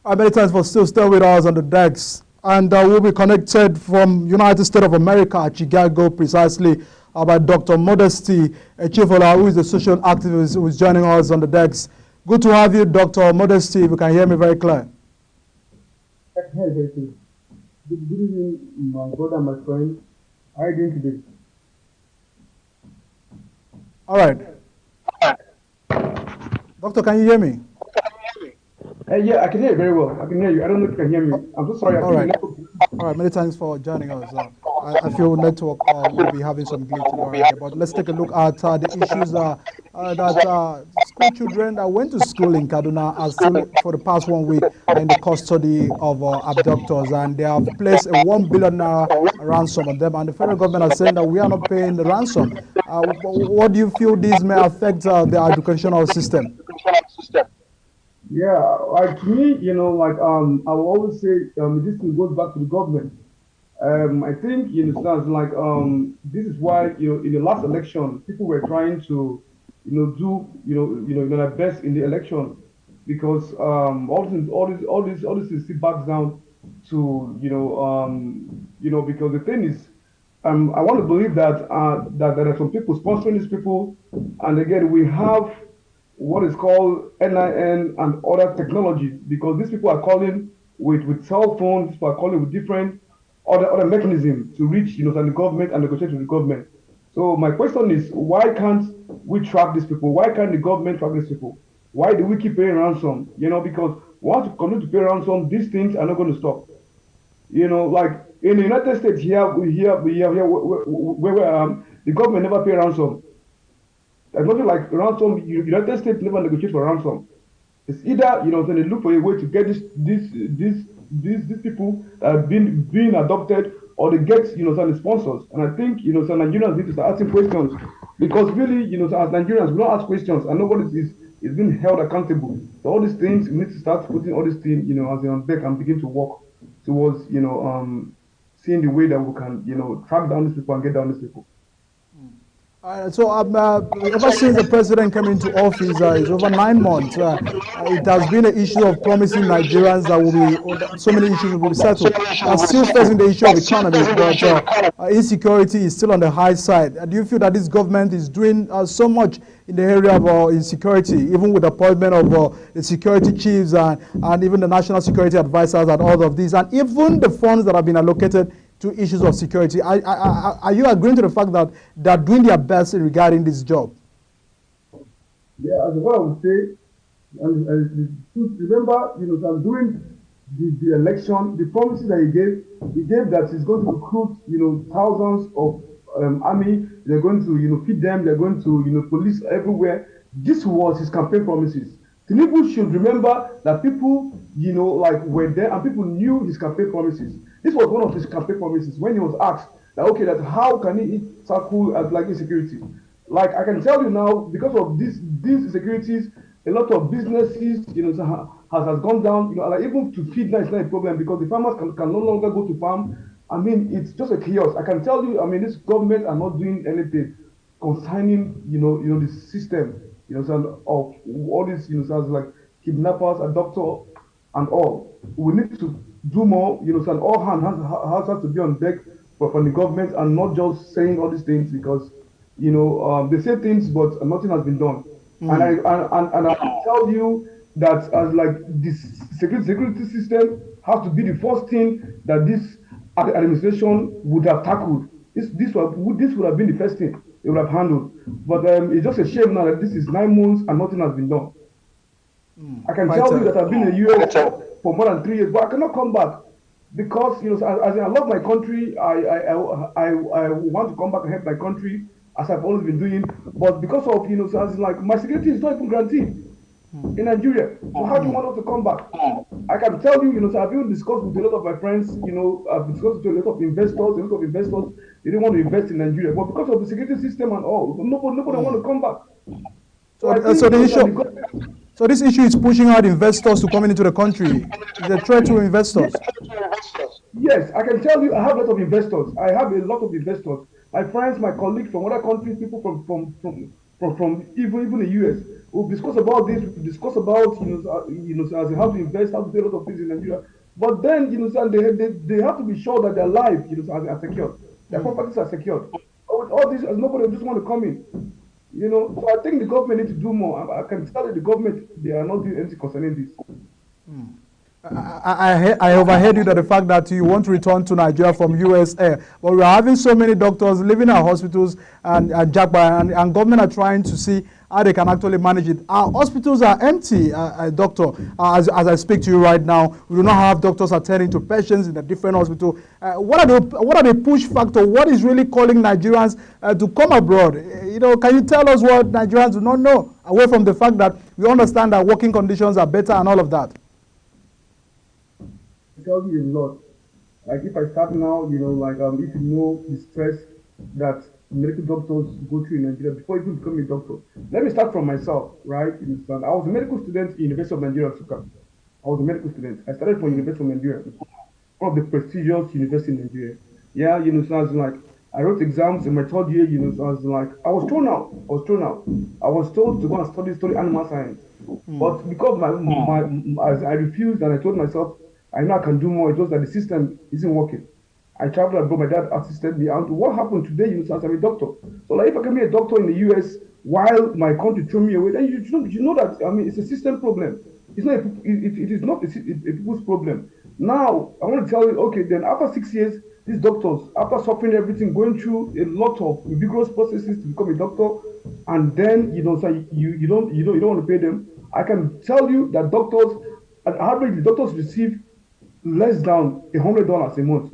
Many thanks for still staying with us on the decks. And we'll be connected from United States of America, Chicago, precisely, by Dr. Modesty Echefola, who is the social activist who is joining us on the decks. Good to have you, Dr. Modesty, if you can hear me very clear. Hi, Betty. Good evening, my brother, my friend. How are you doing today? All right. Doctor, can you hear me? Yeah, I can hear you very well. I can hear you. I don't know if you can hear me. I'm so sorry. I All think the right. network. All right, many thanks for joining us. I feel network will be having some glitches right here, but let's take a look at the issues that school children that went to school in Kaduna are still, for the past 1 week, in the custody of abductors, and they have placed a 1 billion naira ransom on them, and the federal government are saying that we are not paying the ransom. What do you feel this may affect the educational system? Yeah, like to me, I will always say, this thing goes back to the government. I think you understand, like, this is why, in the last election, people were trying to, do, their best in the election, because all this is still backs down to, because the thing is, I want to believe that that there are some people sponsoring these people, and again, we have what is called NIN and other technologies, because these people are calling with cell phones, people are calling with different other mechanisms to reach, the government and negotiate with the government. So my question is, why can't we track these people? Why can't the government track these people? Why do we keep paying ransom? Because once we continue to pay ransom, these things are not going to stop. Like in the United States here, we hear where the government never pay ransom. There's nothing like ransom. United States never negotiate for ransom. It's either, then they look for a way to get these people that have been being adopted, or they get, some sponsors. And I think, some Nigerians need to start asking questions, because really, as Nigerians, we don't ask questions, and nobody is being held accountable. So all these things, we need to start putting all these things, as they on deck, and begin to work towards, seeing the way that we can, track down these people and get down these people. Ever since the president came into office, it's over 9 months. It has been an issue of promising Nigerians that will be so many issues will be settled. We are still facing the issue of economy, but insecurity is still on the high side. Do you feel that this government is doing so much in the area of insecurity, even with the appointment of the security chiefs and even the national security advisors and all of these, and even the funds that have been allocated to issues of security? Are you agreeing to the fact that they're doing their best regarding this job? Yeah, as what I would say, and remember, that during the election, the promises that he gave that he's going to recruit, thousands of army, they're going to, feed them, they're going to, police everywhere. This was his campaign promises. Tinubu should remember that people, were there, and people knew his campaign promises. This was one of his campaign promises when he was asked that, okay, that how can he tackle like insecurity? Like I can tell you now, because of these insecurities, a lot of businesses, has gone down. Like even to feed now is not a problem, because the farmers can no longer go to farm. I mean, it's just a chaos. I can tell you, I mean, this government are not doing anything concerning, the system, of all these, sounds like kidnappers, a doctor, and all. We need to do more, and all hands has to be on deck for the government, and not just saying all these things, because, they say things, but nothing has been done. And I can tell you that as like this security system has to be the first thing that this administration would have tackled. This would have been the first thing they would have handled. But it's just a shame now that this is 9 months and nothing has been done. I can tell you that I've been in the US for more than 3 years, but I cannot come back, because as I love my country. I want to come back and help my country, as I've always been doing. But because of, so as like my security is not even guaranteed in Nigeria. So how do you want us to come back? I can tell you, so I've even discussed with a lot of my friends. I've discussed with a lot of investors. A lot of investors, they didn't want to invest in Nigeria, but because of the security system and all, nobody want to come back. So this issue is pushing out investors to come into the country. It's a threat to investors. Yes, I can tell you, I have a lot of investors. I have a lot of investors. My friends, my colleagues from other countries, people from even the US. We'll discuss about this. We'll discuss about as how to invest, how to do a lot of things in Nigeria. But then they have to be sure that their life are secured, their properties are secured. But with all this, as nobody just want to come in. So I think the government needs to do more. I can tell you the government, they are not doing anything concerning this. I overheard you that the fact that you want to return to Nigeria from USA, but we're having so many doctors living in our hospitals and Jagba, and government are trying to see how they can actually manage it. Our hospitals are empty, doctor. As I speak to you right now, we do not have doctors attending to patients in a different hospital. What are the push factor? What is really calling Nigerians to come abroad? Can you tell us what Nigerians do not know, away from the fact that we understand that working conditions are better and all of that? Tell you a lot. Like if I start now, if you know the stress that medical doctors go through in Nigeria before even becoming a doctor. Let me start from myself, right? I was a medical student in University of Nigeria, Nsukka. I was a medical student. I started from University of Nigeria, one of the prestigious universities in Nigeria. Yeah, so I was like, I wrote exams in my third year, so I was like, I was thrown out. I was told to go and study animal science. But because I refused and I told myself, I know I can do more. It was that the system isn't working. I traveled abroad. My dad assisted me. And what happened today? As I'm a doctor. So like, if I can be a doctor in the US while my country threw me away, then you know that it's a system problem. It's not. It is not a people's problem. Now I want to tell you. Okay, then after 6 years, these doctors, after suffering everything, going through a lot of vigorous processes to become a doctor, and then so you don't want to pay them. I can tell you that doctors, on average, the doctors receive less than $100 a month,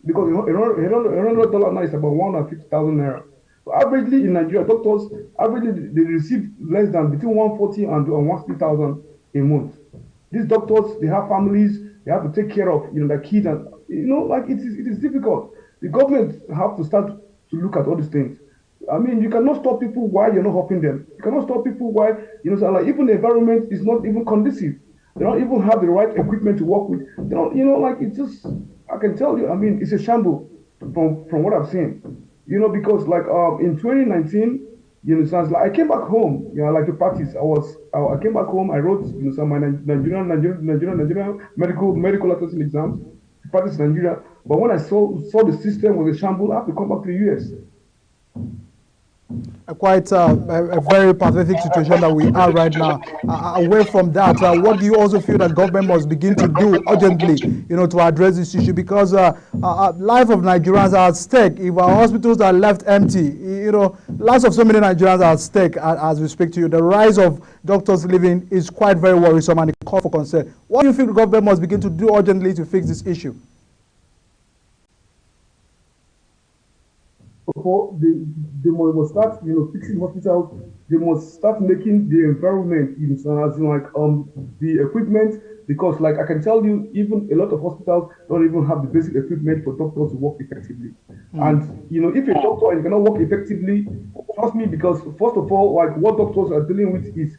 because $100 now is about 150,000 naira. So averagely in Nigeria, doctors averagely they receive less than between 140 and 160,000 a month. These doctors, they have families, they have to take care of their kids, and it is difficult. The government have to start to look at all these things. I mean, you cannot stop people while you're not helping them. You cannot stop people while even the environment is not even conducive. They don't even have the right equipment to work with. They don't, it's just, I can tell you, I mean, it's a shambles from what I've seen. Because in 2019, I came back home, to practice. I came back home, I wrote, some my Nigerian medical licensing exams to practice in Nigeria. But when I saw the system was a shambles, I have to come back to the US. Quite a very pathetic situation that we are right now. Away from that, what do you also feel that government must begin to do urgently, to address this issue? Because life of Nigerians are at stake. If our hospitals are left empty, lives of so many Nigerians are at stake as we speak to you. The rise of doctors leaving is quite very worrisome and a call for concern. What do you feel the government must begin to do urgently to fix this issue? They must start, fixing hospitals. They must start making the environment, the equipment, because I can tell you, even a lot of hospitals don't even have the basic equipment for doctors to work effectively. And if a doctor and cannot work effectively, trust me, because first of all, what doctors are dealing with is,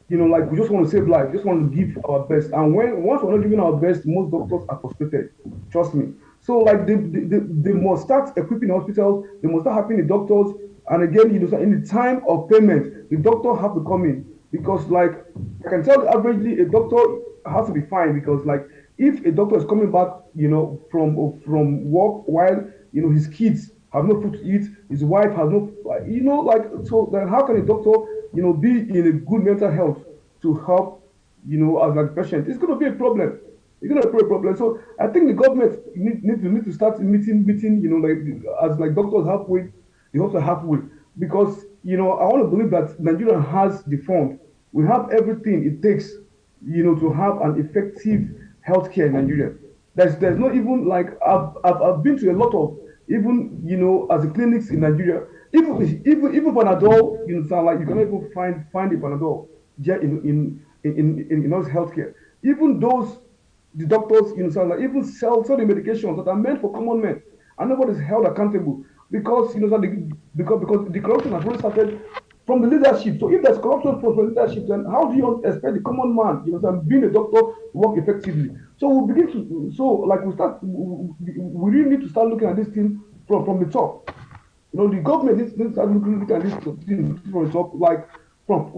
we just want to save life, just want to give our best. And once we're not giving our best, most doctors are frustrated. Trust me. So they must start equipping hospitals, they must start having the doctors, and again, in the time of payment, the doctor have to come in. Because I can tell you, averagely a doctor has to be fine, because if a doctor is coming back, from work while his kids have no food to eat, his wife has no, so then how can a doctor be in a good mental health to help as a patient? It's going to be a problem. It's going to be a problem. So I think the government need to start meeting, as doctors halfway, they also halfway. Because, I want to believe that Nigeria has the fund. We have everything it takes, to have an effective healthcare in Nigeria. There's not even I've been to a lot of even as a clinics in Nigeria. Even Panadol, you cannot even find a Panadol in those healthcare. Even those the doctors, even sell the medications that are meant for common men, and nobody's held accountable because because the corruption has really started from the leadership. So if there's corruption from the leadership, then how do you expect the common man, being a doctor, to work effectively? So we begin to, we really need to start looking at this thing from the top. The government needs to start looking at this thing from the top. from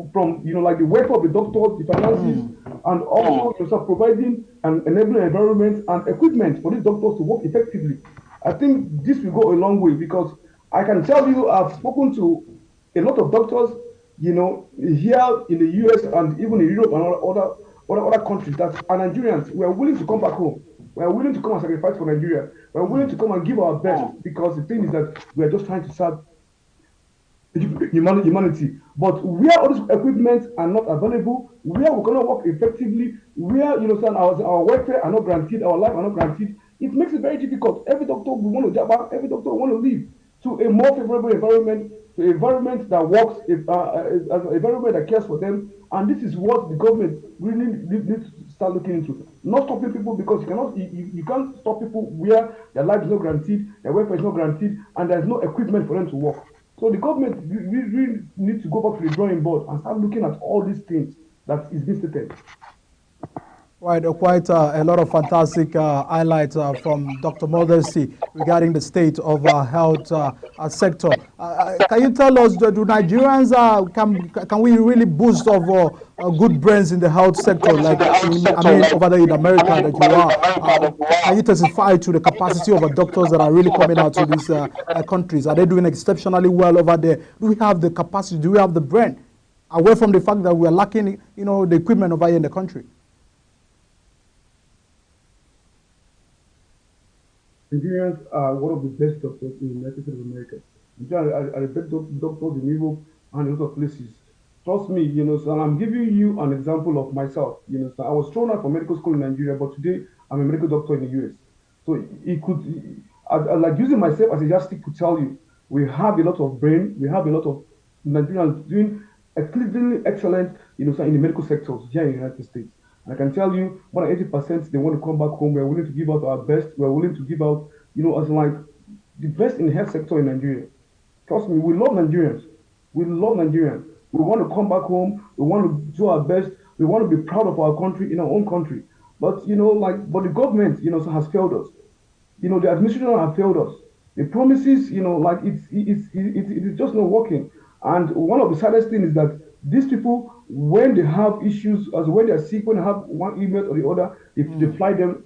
like the welfare of the doctors, the finances, and also providing an enabling environment and equipment for these doctors to work effectively. I think this will go a long way because I can tell you I've spoken to a lot of doctors, here in the US and even in Europe and other countries that are Nigerians. We are willing to come back home. We are willing to come and sacrifice for Nigeria. We are willing to come and give our best because the thing is that we are just trying to serve humanity. But where all these equipment are not available, where we cannot work effectively, where our welfare are not guaranteed, our life are not guaranteed, it makes it very difficult. Every doctor will want to jump back, every doctor will want to leave to a more favorable environment, to an environment that works, an environment that cares for them. And this is what the government really needs to start looking into. Not stopping people because you can't stop people where their life is not guaranteed, their welfare is not guaranteed, and there's no equipment for them to work. So the government really need to go back to the drawing board and start looking at all these things that is being stated. Right, quite a lot of fantastic highlights from Dr. Modesty regarding the state of health sector. Can you tell us, do Nigerians, can we really boast of good brains in the health sector, like over there in America that you are? Can you testify to the capacity of doctors that are really coming out to these countries? Are they doing exceptionally well over there? Do we have the capacity? Do we have the brain? Away from the fact that we are lacking, the equipment over here in the country. Nigerians are one of the best doctors in the United States of America. Nigerians are the best doctors in Europe and in other places. Trust me, so I'm giving you an example of myself. So I was thrown out from medical school in Nigeria, but today I'm a medical doctor in the US. So I like using myself as a yardstick to tell you, we have a lot of brain, we have a lot of Nigerians doing exceedingly excellent, in the medical sectors here in the United States. I can tell you, more than 80% they want to come back home. We're willing to give out our best. We're willing to give out, as like the best in the health sector in Nigeria. Trust me, we love Nigerians. We love Nigerians. We want to come back home. We want to do our best. We want to be proud of our country in our own country. But but the government, has failed us. The administration have failed us. The promises, it is just not working. And one of the saddest things is that these people, when they have issues, as when they are sick, when they have one email or the other, they fly them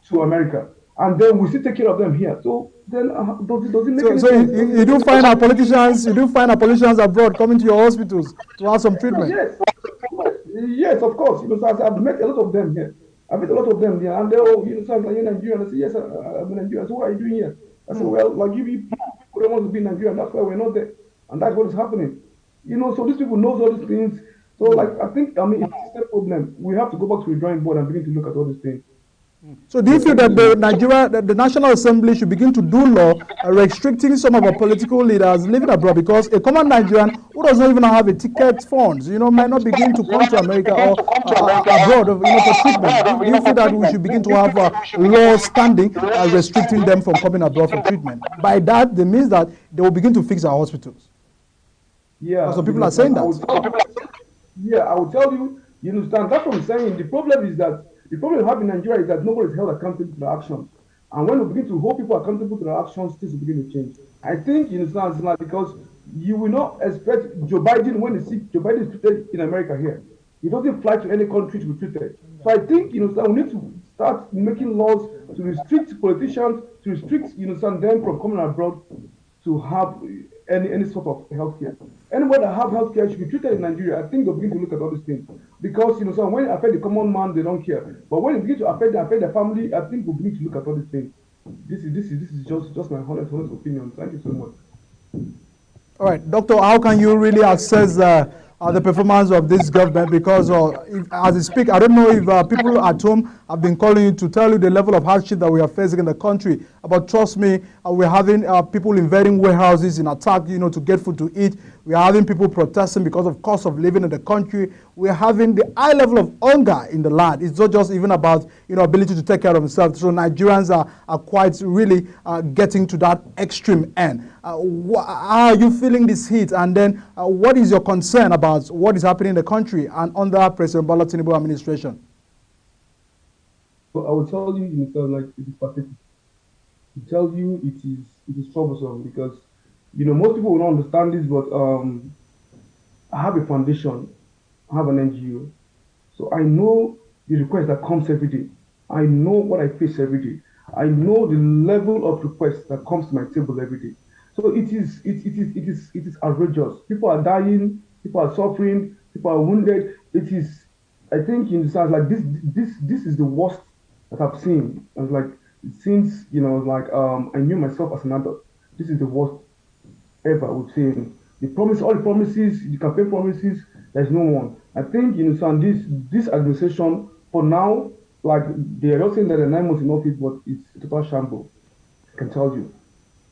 to America, and then we still take care of them here. So then, does it make any sense? So you do find our politicians abroad coming to your hospitals to have some treatment? Yes, of course. I've met a lot of them here. I've met a lot of them here, and they all, sounds like you're Nigerian. I say, yes, I'm Nigerian. So what are you doing here? I said, well, like you people don't want to be Nigerian. That's why we're not there, and that's what is happening. So these people knows all these things. So I think, it's a problem. We have to go back to the drawing board and begin to look at all these things. So do you feel that the National Assembly should begin to do law restricting some of our political leaders living abroad, because a common Nigerian who does not even have a ticket funds, might not begin to come to America or abroad, for treatment? Do you feel that we should begin to have law standing restricting them from coming abroad for treatment? By that, that means that they will begin to fix our hospitals. Yeah. So people are saying that. I will tell you, understand, that's what I'm saying. The problem we have in Nigeria is that nobody is held accountable to their actions. And when we begin to hold people accountable to their actions, things will begin to change. I think, because you will not expect Joe Biden, when Joe Biden is treated in America here. He doesn't fly to any country to be treated. So I think, we need to start making laws to restrict politicians, to restrict, them from coming abroad to have any sort of healthcare. Anyone that have healthcare should be treated in Nigeria. I think they'll begin to look at all these things. Because, so when it affects the common man, they don't care. But when it begins to affect their family, I think we'll begin to look at all these things. This is just my honest opinion. Thank you so much. All right, Doctor, how can you really assess the performance of this government? Because as I speak, I don't know if people at home have been calling you to tell you the level of hardship that we are facing in the country. But trust me, we're having people invading warehouses in attack, to get food to eat. We're having people protesting because of cost of living in the country. We're having the high level of hunger in the land. It's not just even about ability to take care of themselves. So Nigerians are quite really getting to that extreme end. How are you feeling this heat? And then what is your concern about what is happening in the country and under President Bola Tinubu administration? Well, I will tell you, it is pathetic. To tell you, it is troublesome because, most people will not understand this, but I have a foundation, I have an NGO, so I know the request that comes every day. I know what I face every day. I know the level of request that comes to my table every day. So it is outrageous. People are dying, people are suffering, people are wounded. It is, I think, in the sense like this is the worst that I've seen. I was like, since like I knew myself as an adult. This is the worst ever, I would say. The promise, all the promises, the campaign promises, there's no one. I think so this administration for now, like they are not saying that they're 9 months in office, but it's a total shambles. I can tell you.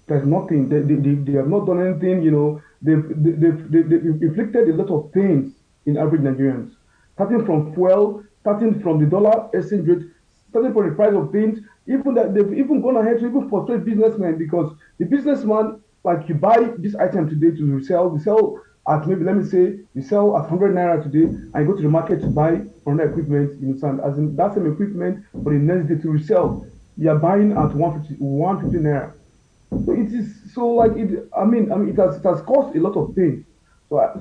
There's nothing. They have not done anything. They've inflicted a lot of pains in average Nigerians. Starting from fuel, starting from the dollar exchange rate, starting from the price of things, even that they've even gone ahead to even frustrate businessmen because the businessman, like you buy this item today to resell, you sell at maybe let me say you sell at 100 naira today, and you go to the market to buy another equipment, as in that same equipment, but the next day to resell, you are buying at 150 naira. So it is so like it. I mean, it has caused a lot of pain.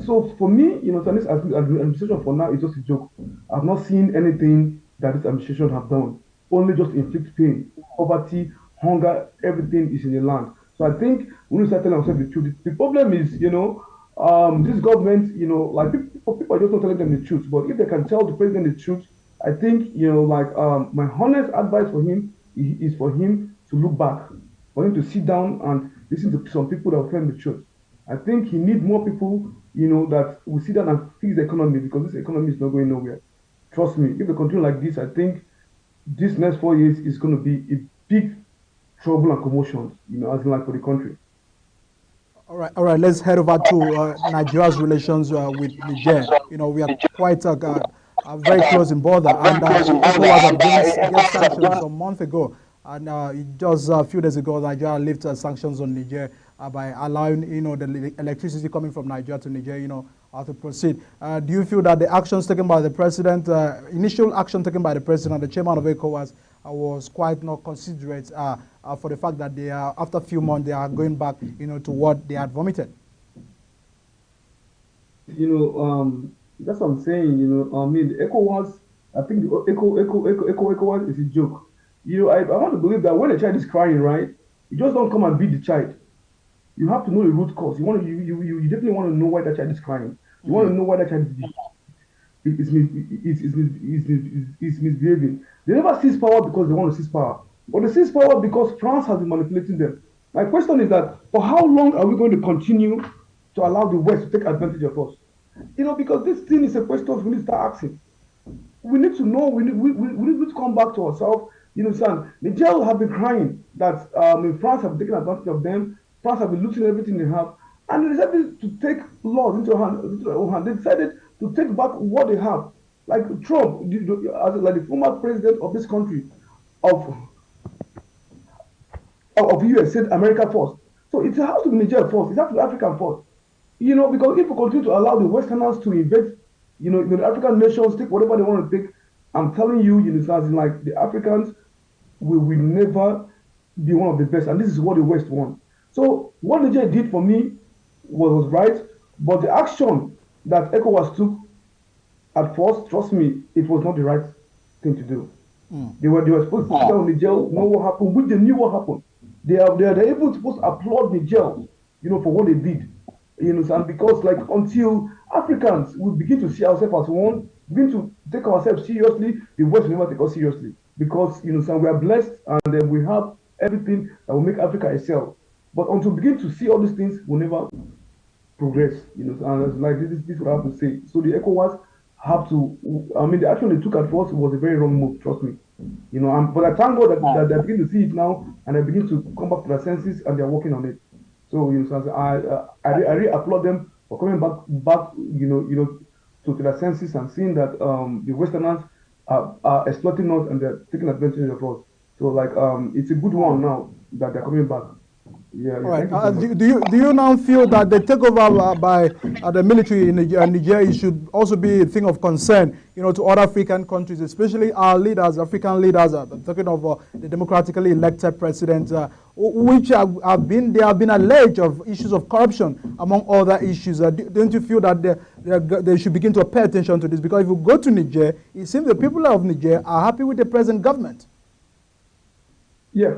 So for me, so this administration for now is just a joke. I've not seen anything that this administration have done. Only just inflict pain, poverty, hunger, everything is in the land. So I think we need to start telling ourselves the truth. The problem is, this government, like people are just not telling them the truth. But if they can tell the president the truth, I think, like my honest advice for him is for him to look back, for him to sit down and listen to some people that will tell him the truth. I think he needs more people, that will sit down and fix the economy because this economy is not going nowhere. Trust me, if they continue like this, I think this next 4 years is going to be a big trouble and commotion, as in like for the country. All right. Let's head over to Nigeria's relations with Niger. We are quite very close in border, and ECOWAS have given sanctions a month ago, and just a few days ago, Nigeria lifted sanctions on Niger by allowing the electricity coming from Nigeria to Niger, to proceed. Do you feel that the actions taken by the president, initial action taken by the president, the chairman of ECOWAS, was quite not considerate for the fact that they are, after a few months, they are going back, to what they had vomited? That's what I'm saying. I mean, the ECOWAS, I think the ECOWAS is a joke. I want to believe that when a child is crying, right, you just don't come and beat the child. You have to know the root cause. You definitely want to know why that child is crying. You want to know why that child is misbehaving. They never seize power because they want to seize power, but they seize power because France has been manipulating them. My question is that for how long are we going to continue to allow the West to take advantage of us? Because this thing is a question we need to start asking. We need to know. We need to come back to ourselves. Niger have been crying that France have taken advantage of them. France have been looting everything they have, and they decided to take laws into their own hand. They decided to take back what they have. Like Trump, as like the former president of this country, of US, said America first. So it has to be Niger first. It has to be Africa first. Because if we continue to allow the Westerners to invade, the African nations take whatever they want to take, I'm telling you, like the Africans will never be one of the best, and this is what the West wants. So what Niger did for me was right, but the action that ECOWAS took at first, trust me, it was not the right thing to do. They were supposed to tell Niger know what happened, which they knew what happened. They are even supposed to applaud Niger, for what they did. And because like until Africans will begin to see ourselves as one, begin to take ourselves seriously, the West will never take us seriously. Because we are blessed and we have everything that will make Africa excel. But until we begin to see all these things, we'll never progress. And like this is what I have to say. So the ECOWAS have to. I mean, the action they took at first was a very wrong move. Trust me. But I thank God that they begin to see it now and they begin to come back to their senses and they're working on it. So I really applaud them for coming back. To their senses and seeing that the Westerners are exploiting us and they're taking advantage of us. So like it's a good one now that they're coming back. Yeah, All yeah, right. thank you so much. Do you now feel that the takeover by the military in Nigeria should also be a thing of concern, to other African countries, especially our leaders, African leaders, talking of the democratically elected president, which have been alleged of issues of corruption, among other issues. Don't you feel that they should begin to pay attention to this? Because if you go to Niger, it seems the people of Niger are happy with the present government. Yeah.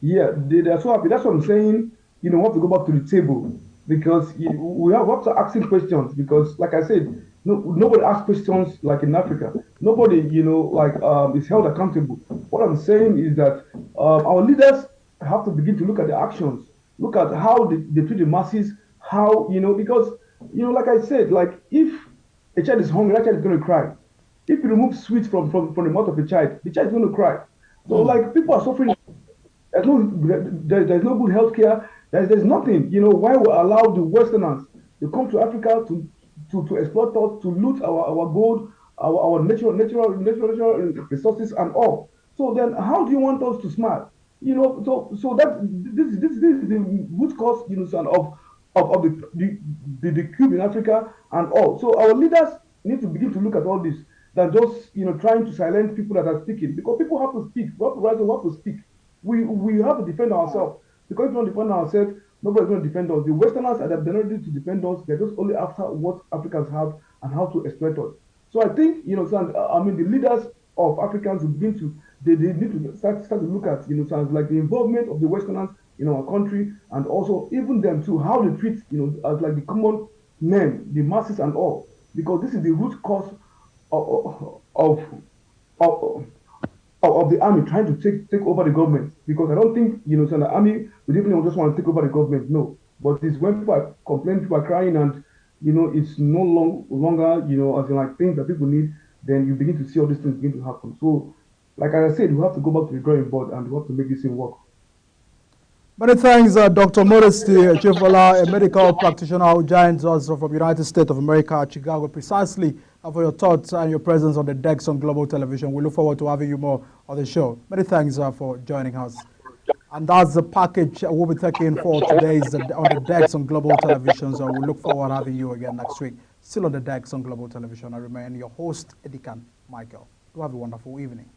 Yeah, that's what I'm saying. We have to go back to the table because we have to asking questions because, like I said, nobody asks questions like in Africa. Nobody, is held accountable. What I'm saying is that our leaders have to begin to look at the actions, look at how they treat the masses, how because like I said, like if a child is hungry, that child is going to cry. If you remove sweets from the mouth of a child, the child is going to cry. So like people are suffering. There's no good healthcare. There's nothing. Why we allow the Westerners to come to Africa to exploit us, to loot our gold, our natural resources and all. So then, how do you want us to smile? So that this is the root cause, son, of the cube in Africa and all. So our leaders need to begin to look at all this than just trying to silence people that are speaking, because people have to speak. We have to rise up, we have to speak. We have to defend ourselves, because if we don't defend ourselves, nobody's going to defend us. The Westerners are not ready to defend us. They're just only after what Africans have and how to exploit us. So I think the leaders of Africans will begin to they need to start to look at like the involvement of the Westerners in our country, and also even them too, how they treat as like the common men, the masses and all, because this is the root cause of, of of the army trying to take over the government. Because I don't think the army would even just want to take over the government. No, but it's when people are complaining, people are crying, and it's no longer as in like things that people need. Then you begin to see all these things begin to happen. So, like I said, we have to go back to the drawing board and we have to make this thing work. Many thanks, Dr. Modesty Echefola, a medical practitioner who joins us from the United States of America, Chicago, precisely for your thoughts and your presence on the decks on Global Television. We look forward to having you more on the show. Many thanks for joining us. And that's the package we'll be taking for today's on the decks on Global Television. So we look forward to having you again next week. Still on the decks on Global Television. I remain your host, Edikan Michael. Do have a wonderful evening.